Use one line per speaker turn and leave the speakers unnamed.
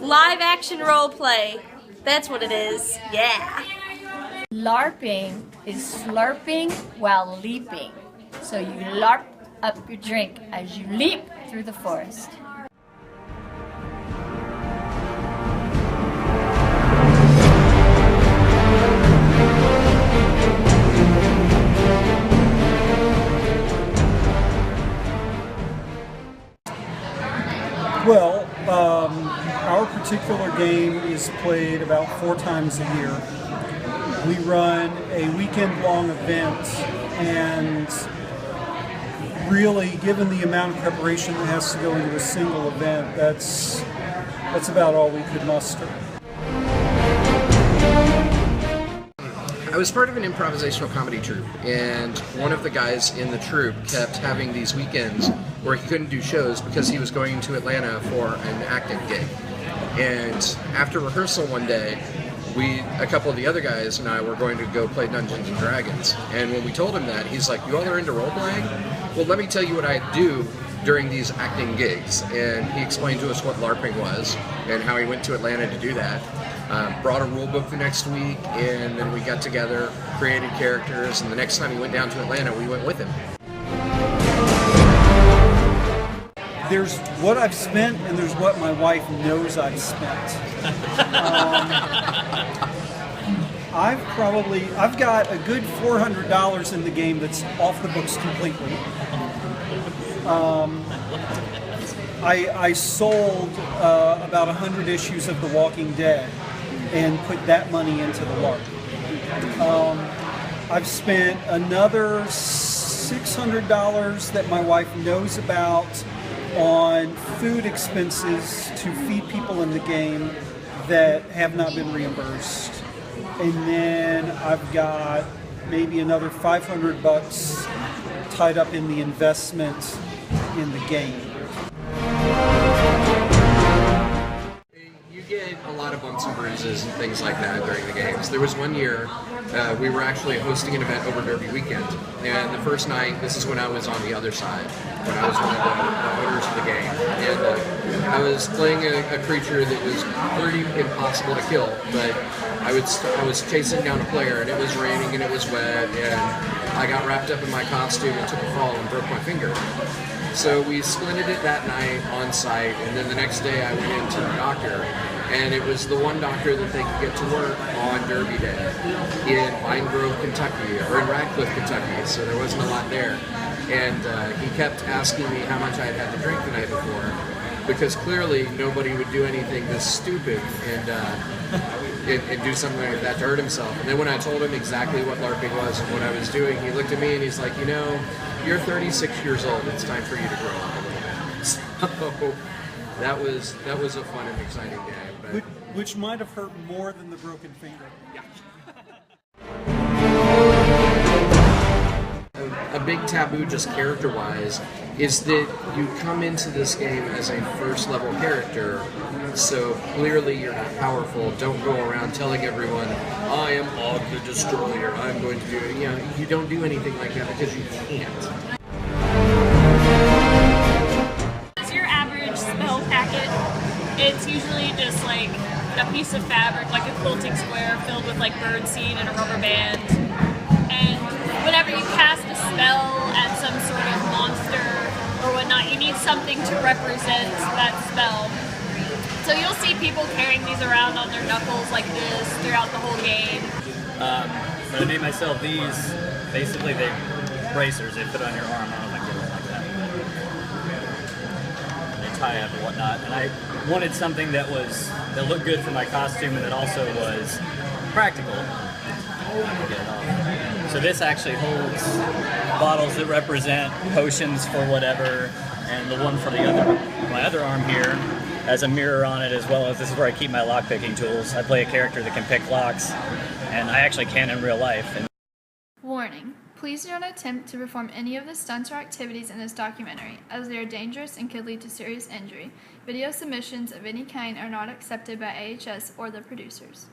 Live action role play. That's what it is. Yeah.
Larping is slurping while leaping. So you larp up your drink as you leap through the forest.
Well, our particular game is played about 4 times a year. We run a weekend-long event, and really, given the amount of preparation that has to go into a single event, that's about all we could muster.
I was part of an improvisational comedy troupe, and one of the guys in the troupe kept having these weekends where he couldn't do shows because he was going to Atlanta for an acting gig. And after rehearsal one day, a couple of the other guys and I were going to go play Dungeons and Dragons. And when we told him that, he's like, "You all are into role-playing? Well, let me tell you what I do during these acting gigs." And he explained to us what LARPing was and how he went to Atlanta to do that. Brought a rule book the next week, and then we got together, created characters, and the next time he went down to Atlanta, we went with him.
There's what I've spent, and there's what my wife knows I've spent. I've got a good $400 in the game that's off the books completely. I sold about 100 issues of The Walking Dead and put that money into the LARP. I've spent another $600 that my wife knows about on food expenses to feed people in the game that have not been reimbursed. And then I've got maybe another $500 tied up in the investment in the game.
You get a lot of bumps and bruises and things like that during the games. There was one year we were actually hosting an event over Derby weekend, and the first night, this is when I was on the other side, when I was one of the owners of the game, and I was playing a creature that was pretty impossible to kill, but I was chasing down a player, and it was raining and it was wet, and I got wrapped up in my costume and took a fall and broke my finger. So we splinted it that night on site, and then the next day I went into the doctor, and it was the one doctor that they could get to work on Derby Day in Pine Grove, Kentucky, or in Radcliffe, Kentucky, so there wasn't a lot there. And he kept asking me how much I had had to drink the night before, because clearly nobody would do anything this stupid and do something like that to hurt himself. And then when I told him exactly what LARPing was and what I was doing, he looked at me and he's like, "You know, you're 36 years old. It's time for you to grow up." So that was a fun and exciting day. But
Which might have hurt more than the broken finger.
Yeah. A big taboo, just character-wise, is that you come into this game as a first-level character, so clearly you're not powerful. Don't go around telling everyone, "I am Og the Destroyer, I'm going to do it." You know, you don't do anything like that because you can't.
It's your average spell packet. It's usually just like a piece of fabric, like a quilting square filled with like birdseed and a rubber band. And whenever you cast a spell at some sort of monster or whatnot, you need something to represent that spell. So you'll see people carrying these around on their knuckles like this throughout the whole game.
When I made myself these, basically they're bracers they put on your arm. I don't know if I can get it like that. They tie up and whatnot. And I wanted something that looked good for my costume and that also was practical. Get it off. So this actually holds bottles that represent potions for whatever, and the one for my other arm here has a mirror on it, as well as this is where I keep my lock-picking tools. I play a character that can pick locks, and I actually can in real life.
Warning. Please do not attempt to perform any of the stunts or activities in this documentary, as they are dangerous and could lead to serious injury. Video submissions of any kind are not accepted by AHS or the producers.